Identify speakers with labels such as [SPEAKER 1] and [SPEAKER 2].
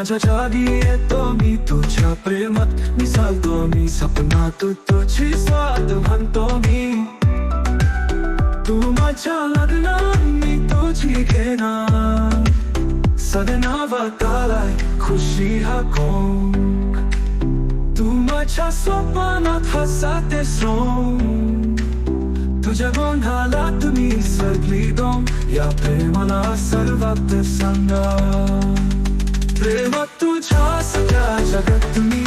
[SPEAKER 1] माझ्या जागी येतो मी तुझ्या प्रेमात मिसळतो मी सपनात तुझी स्वाद म्हणतो मी तू माझ्या लग्नात मी तुझी घेणार सदनावात आलाय खुशी हा कोण तू माझ्या स्वप्नात हसाते सोन तुझ्या गोंधळात मी सगळी दोन या प्रेमाला सर्वात सांगा प्रेमात तुझ्या सगळ्या जगात मी